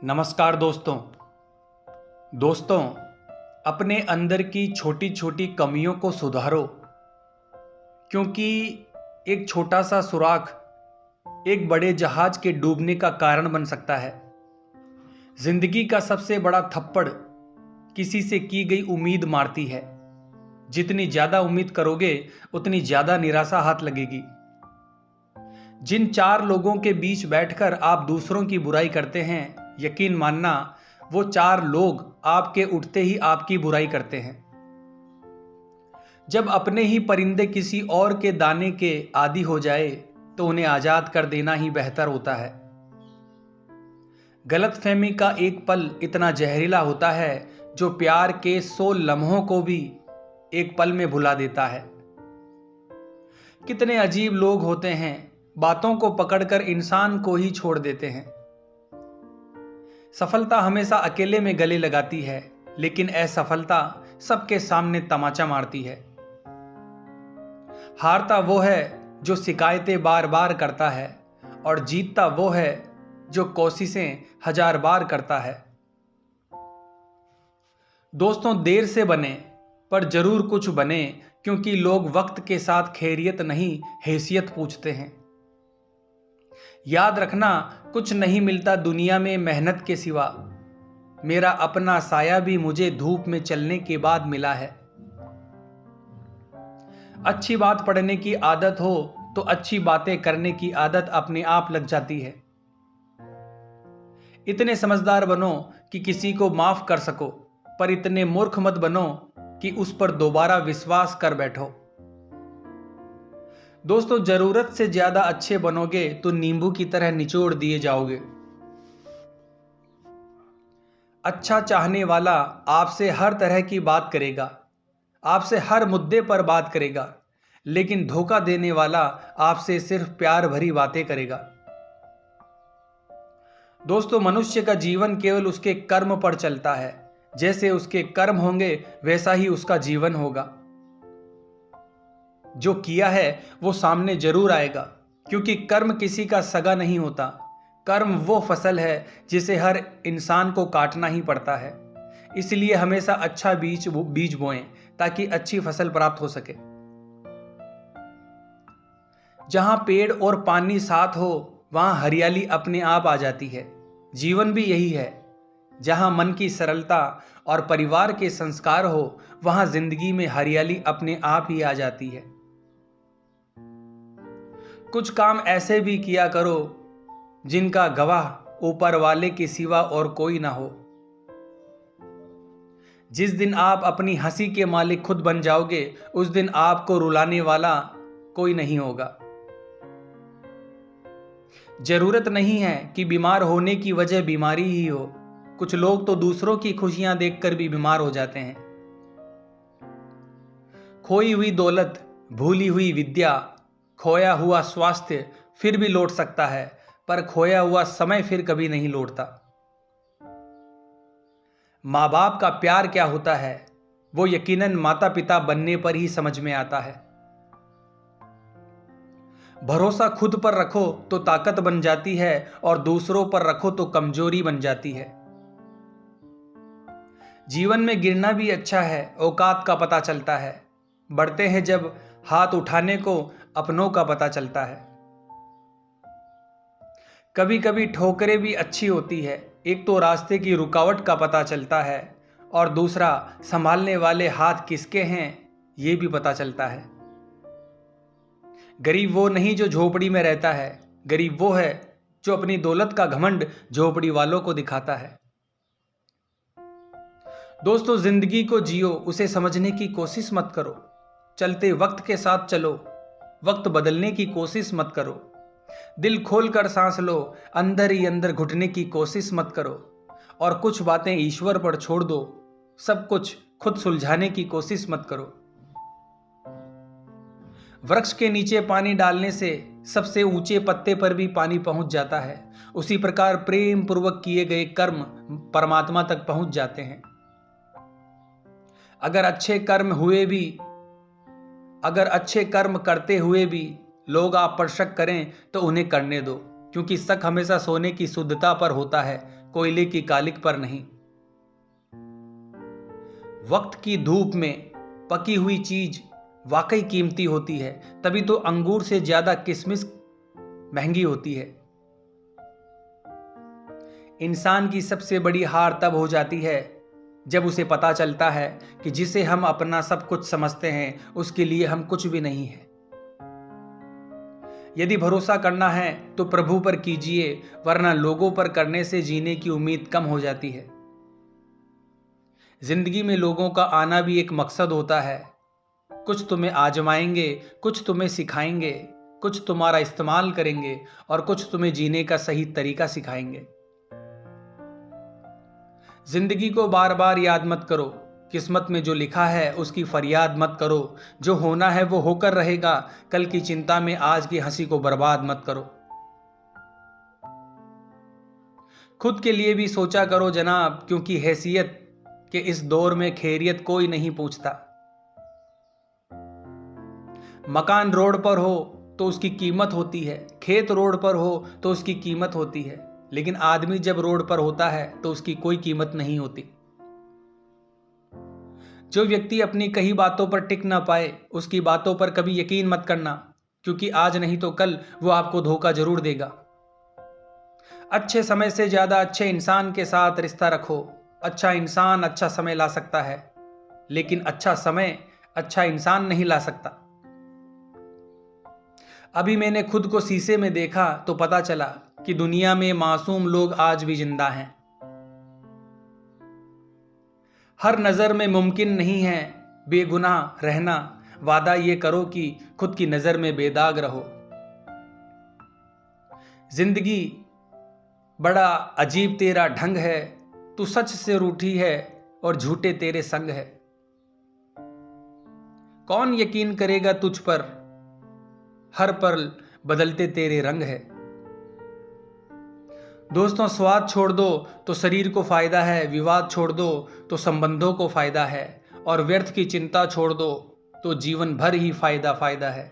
नमस्कार दोस्तों अपने अंदर की छोटी छोटी कमियों को सुधारो, क्योंकि एक छोटा सा सुराख एक बड़े जहाज के डूबने का कारण बन सकता है। जिंदगी का सबसे बड़ा थप्पड़ किसी से की गई उम्मीद मारती है। जितनी ज्यादा उम्मीद करोगे उतनी ज्यादा निराशा हाथ लगेगी। जिन 4 लोगों के बीच बैठकर आप दूसरों की बुराई करते हैं, यकीन मानना वो 4 लोग आपके उठते ही आपकी बुराई करते हैं। जब अपने ही परिंदे किसी और के दाने के आदी हो जाए तो उन्हें आजाद कर देना ही बेहतर होता है। गलतफहमी का एक पल इतना जहरीला होता है जो प्यार के 100 लम्हों को भी एक पल में भुला देता है। कितने अजीब लोग होते हैं, बातों को पकड़कर इंसान को ही छोड़ देते हैं। सफलता हमेशा अकेले में गले लगाती है, लेकिन असफलता सबके सामने तमाचा मारती है। हारता वो है जो शिकायतें बार बार करता है, और जीतता वो है जो कोशिशें 1000 बार करता है। दोस्तों, देर से बने पर जरूर कुछ बने, क्योंकि लोग वक्त के साथ खैरियत नहीं हैसियत पूछते हैं। याद रखना, कुछ नहीं मिलता दुनिया में मेहनत के सिवा। मेरा अपना साया भी मुझे धूप में चलने के बाद मिला है। अच्छी बात पढ़ने की आदत हो तो अच्छी बातें करने की आदत अपने आप लग जाती है। इतने समझदार बनो कि किसी को माफ कर सको, पर इतने मूर्ख मत बनो कि उस पर दोबारा विश्वास कर बैठो। दोस्तों, जरूरत से ज्यादा अच्छे बनोगे तो नींबू की तरह निचोड़ दिए जाओगे। अच्छा चाहने वाला आपसे हर तरह की बात करेगा, आपसे हर मुद्दे पर बात करेगा, लेकिन धोखा देने वाला आपसे सिर्फ प्यार भरी बातें करेगा। दोस्तों, मनुष्य का जीवन केवल उसके कर्म पर चलता है। जैसे उसके कर्म होंगे वैसा ही उसका जीवन होगा। जो किया है वो सामने जरूर आएगा, क्योंकि कर्म किसी का सगा नहीं होता। कर्म वो फसल है जिसे हर इंसान को काटना ही पड़ता है। इसलिए हमेशा अच्छा बीज बोएं ताकि अच्छी फसल प्राप्त हो सके। जहां पेड़ और पानी साथ हो वहां हरियाली अपने आप आ जाती है। जीवन भी यही है। जहां मन की सरलता और परिवार के संस्कार हो वहां जिंदगी में हरियाली अपने आप ही आ जाती है। कुछ काम ऐसे भी किया करो जिनका गवाह ऊपर वाले के सिवा और कोई ना हो। जिस दिन आप अपनी हंसी के मालिक खुद बन जाओगे, उस दिन आपको रुलाने वाला कोई नहीं होगा। जरूरत नहीं है कि बीमार होने की वजह बीमारी ही हो। कुछ लोग तो दूसरों की खुशियां देखकर भी बीमार हो जाते हैं। खोई हुई दौलत, भूली हुई विद्या, खोया हुआ स्वास्थ्य फिर भी लौट सकता है, पर खोया हुआ समय फिर कभी नहीं लौटता। माँ बाप का प्यार क्या होता है वो यकीनन माता पिता बनने पर ही समझ में आता है। भरोसा खुद पर रखो तो ताकत बन जाती है, और दूसरों पर रखो तो कमजोरी बन जाती है। जीवन में गिरना भी अच्छा है, औकात का पता चलता है। बढ़ते हैं जब हाथ उठाने को अपनों का पता चलता है। कभी कभी ठोकरें भी अच्छी होती है। एक तो रास्ते की रुकावट का पता चलता है, और दूसरा संभालने वाले हाथ किसके हैं ये भी पता चलता है। गरीब वो नहीं जो झोपड़ी में रहता है, गरीब वो है जो अपनी दौलत का घमंड झोपड़ी वालों को दिखाता है। दोस्तों, जिंदगी को जियो, उसे समझने की कोशिश मत करो। चलते वक्त के साथ चलो, वक्त बदलने की कोशिश मत करो। दिल खोलकर सांस लो, अंदर ही अंदर घुटने की कोशिश मत करो। और कुछ बातें ईश्वर पर छोड़ दो, सब कुछ खुद सुलझाने की कोशिश मत करो। वृक्ष के नीचे पानी डालने से सबसे ऊंचे पत्ते पर भी पानी पहुंच जाता है। उसी प्रकार प्रेम पूर्वक किए गए कर्म परमात्मा तक पहुंच जाते हैं। अगर अच्छे कर्म करते हुए भी लोग आप पर शक करें तो उन्हें करने दो, क्योंकि शक हमेशा सोने की शुद्धता पर होता है, कोयले की कालिक पर नहीं। वक्त की धूप में पकी हुई चीज वाकई कीमती होती है, तभी तो अंगूर से ज्यादा किशमिश महंगी होती है। इंसान की सबसे बड़ी हार तब हो जाती है जब उसे पता चलता है कि जिसे हम अपना सब कुछ समझते हैं उसके लिए हम कुछ भी नहीं है। यदि भरोसा करना है तो प्रभु पर कीजिए, वरना लोगों पर करने से जीने की उम्मीद कम हो जाती है। जिंदगी में लोगों का आना भी एक मकसद होता है। कुछ तुम्हें आजमाएंगे, कुछ तुम्हें सिखाएंगे, कुछ तुम्हारा इस्तेमाल करेंगे और कुछ तुम्हें जीने का सही तरीका सिखाएंगे। जिंदगी को बार बार याद मत करो, किस्मत में जो लिखा है उसकी फरियाद मत करो। जो होना है वो होकर रहेगा, कल की चिंता में आज की हंसी को बर्बाद मत करो। खुद के लिए भी सोचा करो जनाब, क्योंकि हैसियत के इस दौर में खैरियत कोई नहीं पूछता। मकान रोड पर हो तो उसकी कीमत होती है, खेत रोड पर हो तो उसकी कीमत होती है, लेकिन आदमी जब रोड पर होता है तो उसकी कोई कीमत नहीं होती। जो व्यक्ति अपनी कही बातों पर टिक ना पाए उसकी बातों पर कभी यकीन मत करना, क्योंकि आज नहीं तो कल वो आपको धोखा जरूर देगा। अच्छे समय से ज्यादा अच्छे इंसान के साथ रिश्ता रखो। अच्छा इंसान अच्छा समय ला सकता है, लेकिन अच्छा समय अच्छा इंसान नहीं ला सकता। अभी मैंने खुद को शीशे में देखा तो पता चला कि दुनिया में मासूम लोग आज भी जिंदा हैं। हर नजर में मुमकिन नहीं है बेगुनाह रहना। वादा ये करो कि खुद की नजर में बेदाग रहो। जिंदगी बड़ा अजीब तेरा ढंग है, तू सच से रूठी है और झूठे तेरे संग है। कौन यकीन करेगा तुझ पर, हर पल बदलते तेरे रंग है। दोस्तों, स्वाद छोड़ दो तो शरीर को फायदा है, विवाद छोड़ दो तो संबंधों को फायदा है, और व्यर्थ की चिंता छोड़ दो तो जीवन भर ही फायदा फायदा है।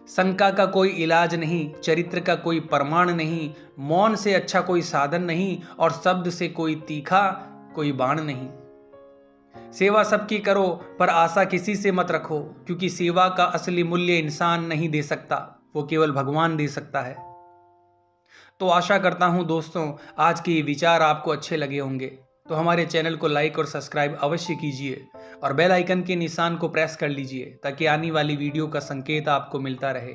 शंका का कोई इलाज नहीं, चरित्र का कोई प्रमाण नहीं, मौन से अच्छा कोई साधन नहीं, और शब्द से कोई तीखा कोई बाण नहीं। सेवा सबकी करो पर आशा किसी से मत रखो, क्योंकि सेवा का असली मूल्य इंसान नहीं दे सकता, वो केवल भगवान दे सकता है। तो आशा करता हूं दोस्तों आज के ये विचार आपको अच्छे लगे होंगे। तो हमारे चैनल को लाइक और सब्सक्राइब अवश्य कीजिए और बेल आइकन के निशान को प्रेस कर लीजिए, ताकि आने वाली वीडियो का संकेत आपको मिलता रहे।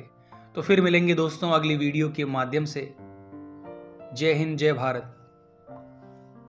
तो फिर मिलेंगे दोस्तों अगली वीडियो के माध्यम से। जय हिंद, जय भारत।